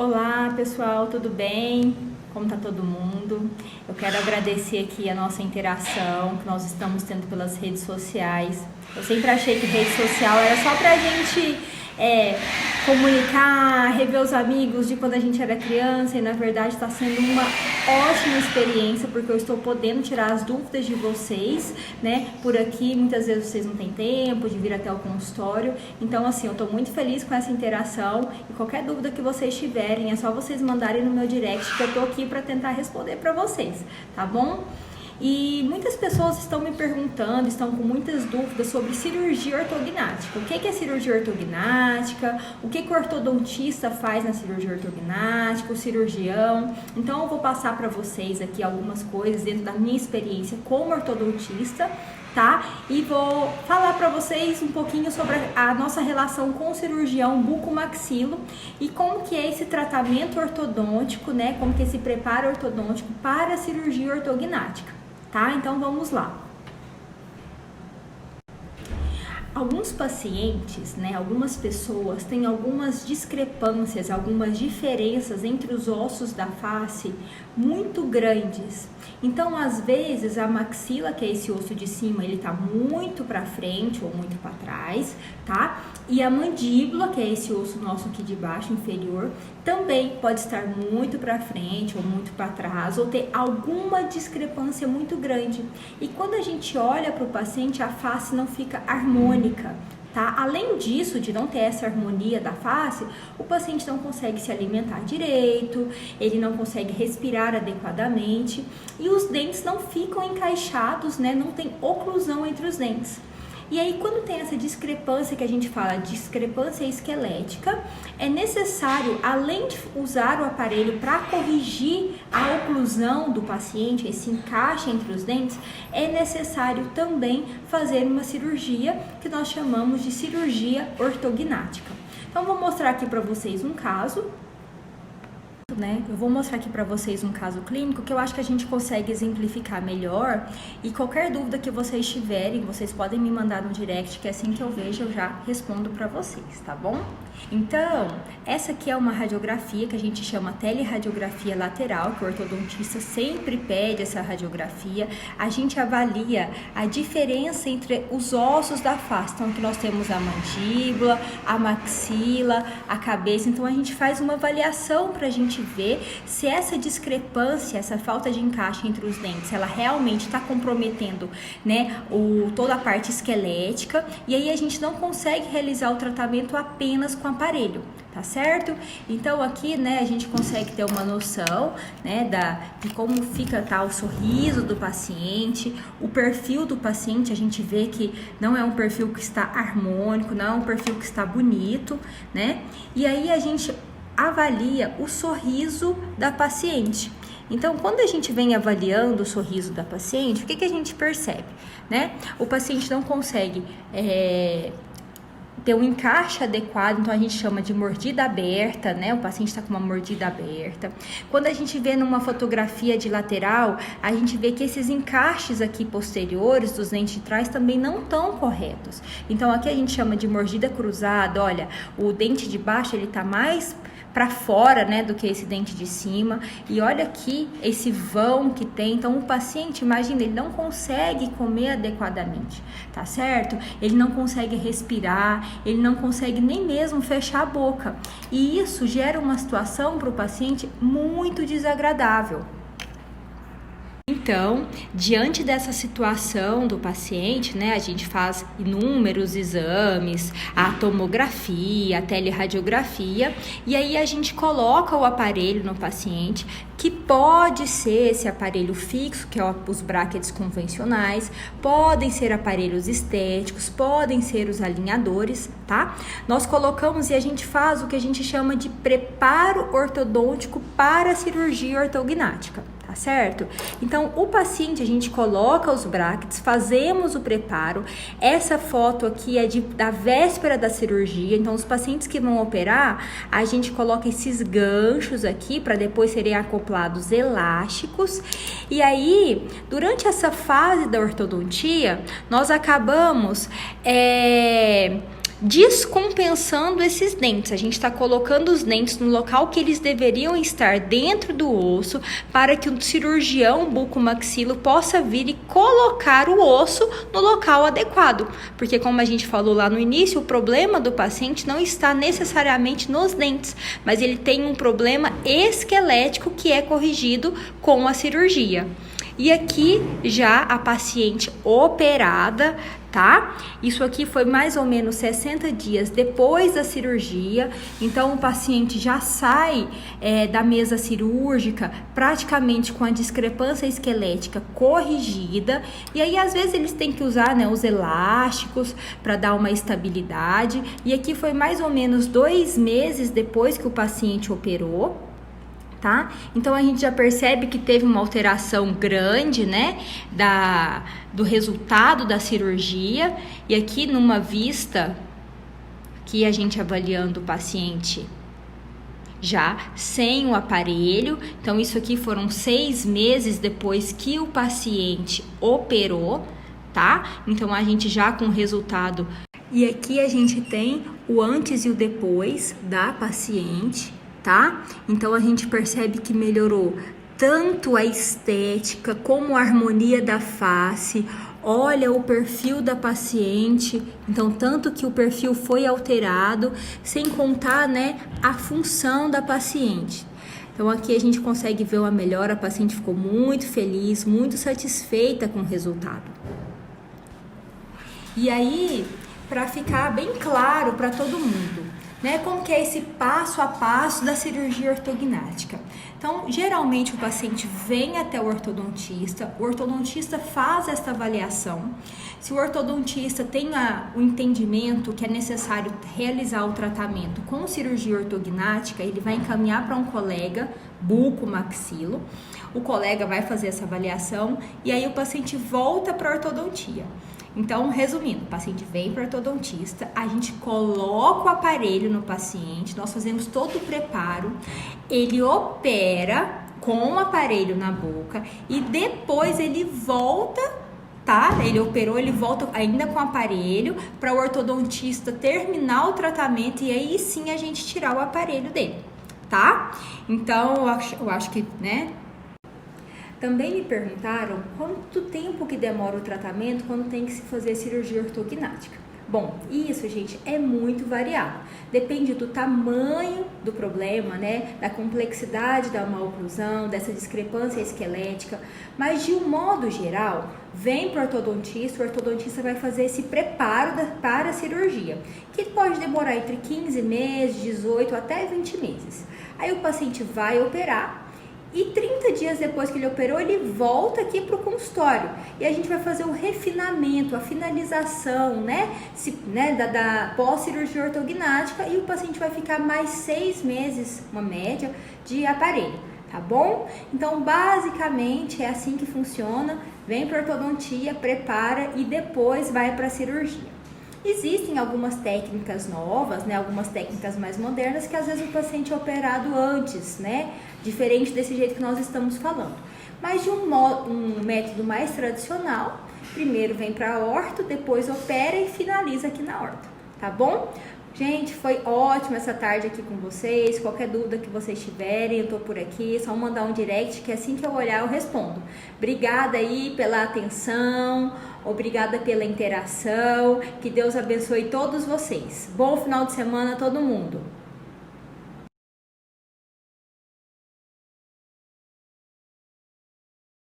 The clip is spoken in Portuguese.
Olá pessoal, tudo bem? Como tá todo mundo? Eu quero agradecer aqui a nossa interação que nós estamos tendo pelas redes sociais. Eu sempre achei que rede social era só pra gente comunicar, rever os amigos de quando a gente era criança, e na verdade está sendo uma ótima experiência, porque eu estou podendo tirar as dúvidas de vocês, né, por aqui. Muitas vezes vocês não têm tempo de vir até o consultório, então assim, eu estou muito feliz com essa interação, e qualquer dúvida que vocês tiverem, é só vocês mandarem no meu direct, que eu estou aqui para tentar responder para vocês, tá bom? E muitas pessoas estão me perguntando, estão com muitas dúvidas sobre cirurgia ortognática. O que é cirurgia ortognática? O que o ortodontista faz na cirurgia ortognática? O cirurgião? Então eu vou passar para vocês aqui algumas coisas dentro da minha experiência como ortodontista, tá? E vou falar para vocês um pouquinho sobre a nossa relação com o cirurgião bucomaxilo e como que é esse tratamento ortodôntico, né? Como que é esse preparo ortodôntico para a cirurgia ortognática. Tá? Então vamos lá. Alguns pacientes, né, algumas pessoas têm algumas discrepâncias, algumas diferenças entre os ossos da face muito grandes. Então, às vezes, a maxila, que é esse osso de cima, ele tá muito para frente ou muito para trás, tá? E a mandíbula, que é esse osso nosso aqui de baixo, inferior, também pode estar muito para frente ou muito para trás, ou ter alguma discrepância muito grande. E quando a gente olha para o paciente, a face não fica harmônica, tá? Além disso, de não ter essa harmonia da face, o paciente não consegue se alimentar direito, ele não consegue respirar adequadamente e os dentes não ficam encaixados, né? Não tem oclusão entre os dentes. E aí, quando tem essa discrepância que a gente fala, discrepância esquelética, é necessário, além de usar o aparelho para corrigir a oclusão do paciente, esse encaixe entre os dentes, é necessário também fazer uma cirurgia que nós chamamos de cirurgia ortognática. Então, vou mostrar aqui para vocês um caso. Eu vou mostrar aqui para vocês um caso clínico que eu acho que a gente consegue exemplificar melhor, e qualquer dúvida que vocês tiverem, vocês podem me mandar no direct, que assim que eu vejo eu já respondo para vocês, tá bom? Então, essa aqui é uma radiografia que a gente chama teleradiografia lateral, que o ortodontista sempre pede essa radiografia. A gente avalia a diferença entre os ossos da face. Então, aqui nós temos a mandíbula, a maxila, a cabeça. Então, a gente faz uma avaliação para a gente ver se essa discrepância, essa falta de encaixe entre os dentes, ela realmente está comprometendo, né, toda a parte esquelética, e aí a gente não consegue realizar o tratamento apenas com aparelho, tá certo? Então aqui, né, a gente consegue ter uma noção, né, de como fica o sorriso do paciente, o perfil do paciente. A gente vê que não é um perfil que está harmônico, não é um perfil que está bonito, né? E aí a gente avalia o sorriso da paciente. Então, quando a gente vem avaliando o sorriso da paciente, o que a gente percebe, né? O paciente não consegue ter um encaixe adequado, então a gente chama de mordida aberta, né? O paciente está com uma mordida aberta. Quando a gente vê numa fotografia de lateral, a gente vê que esses encaixes aqui posteriores dos dentes de trás também não estão corretos. Então aqui a gente chama de mordida cruzada. Olha, o dente de baixo ele tá mais para fora, né, do que esse dente de cima, e olha aqui esse vão que tem. Então o paciente, imagina, ele não consegue comer adequadamente, tá certo? Ele não consegue respirar, ele não consegue nem mesmo fechar a boca, e isso gera uma situação para o paciente muito desagradável. Então, diante dessa situação do paciente, né, a gente faz inúmeros exames, a tomografia, a teleradiografia, e aí a gente coloca o aparelho no paciente, que pode ser esse aparelho fixo, que é os brackets convencionais, podem ser aparelhos estéticos, podem ser os alinhadores, tá? Nós colocamos e a gente faz o que a gente chama de preparo ortodôntico para a cirurgia ortognática. Tá certo? Então, o paciente, a gente coloca os brackets, fazemos o preparo. Essa foto aqui é da véspera da cirurgia. Então, os pacientes que vão operar, a gente coloca esses ganchos aqui para depois serem acoplados elásticos. E aí, durante essa fase da ortodontia, nós acabamos descompensando esses dentes. A gente está colocando os dentes no local que eles deveriam estar dentro do osso para que o cirurgião bucomaxilo possa vir e colocar o osso no local adequado. Porque como a gente falou lá no início, o problema do paciente não está necessariamente nos dentes, mas ele tem um problema esquelético que é corrigido com a cirurgia. E aqui já a paciente operada, tá? Isso aqui foi mais ou menos 60 dias depois da cirurgia, então o paciente já sai da mesa cirúrgica praticamente com a discrepância esquelética corrigida, e aí às vezes eles têm que usar, né, os elásticos para dar uma estabilidade, e aqui foi mais ou menos 2 meses depois que o paciente operou. Tá? Então a gente já percebe que teve uma alteração grande, né, do resultado da cirurgia. E aqui numa vista, aqui a gente avaliando o paciente já sem o aparelho. Então isso aqui foram 6 meses depois que o paciente operou, tá? Então a gente já com o resultado. E aqui a gente tem o antes e o depois da paciente, tá? Então a gente percebe que melhorou tanto a estética como a harmonia da face. Olha o perfil da paciente, então tanto que o perfil foi alterado, sem contar, né, a função da paciente. Então aqui a gente consegue ver uma melhora, a paciente ficou muito feliz, muito satisfeita com o resultado. E aí, para ficar bem claro para todo mundo, né, como que é esse passo a passo da cirurgia ortognática? Então, geralmente o paciente vem até o ortodontista faz esta avaliação. Se o ortodontista tem o entendimento que é necessário realizar o tratamento com cirurgia ortognática, ele vai encaminhar para um colega bucomaxilo. O colega vai fazer essa avaliação e aí o paciente volta para a ortodontia. Então, resumindo, o paciente vem para o ortodontista, a gente coloca o aparelho no paciente, nós fazemos todo o preparo, ele opera com o aparelho na boca e depois ele volta, tá? Ele operou, ele volta ainda com o aparelho para o ortodontista terminar o tratamento e aí sim a gente tirar o aparelho dele, tá? Então, eu acho que, né? Também me perguntaram quanto tempo que demora o tratamento quando tem que se fazer cirurgia ortognática. Bom, isso, gente, é muito variável. Depende do tamanho do problema, né? Da complexidade da maloclusão, dessa discrepância esquelética. Mas, de um modo geral, vem para o ortodontista vai fazer esse preparo para a cirurgia, que pode demorar entre 15 meses, 18 até 20 meses. Aí o paciente vai operar. E 30 dias depois que ele operou, ele volta aqui para o consultório. E a gente vai fazer o refinamento, a finalização, né? Da pós-cirurgia ortognática. E o paciente vai ficar mais 6 meses, uma média, de aparelho, tá bom? Então, basicamente, é assim que funciona. Vem para a ortodontia, prepara e depois vai para a cirurgia. Existem algumas técnicas novas, né, algumas técnicas mais modernas que às vezes o paciente é operado antes, né, diferente desse jeito que nós estamos falando. Mas de um método mais tradicional, primeiro vem para a orto, depois opera e finaliza aqui na orto, tá bom? Gente, foi ótimo essa tarde aqui com vocês. Qualquer dúvida que vocês tiverem, eu tô por aqui. É só mandar um direct que assim que eu olhar eu respondo. Obrigada aí pela atenção, obrigada pela interação. Que Deus abençoe todos vocês. Bom final de semana a todo mundo.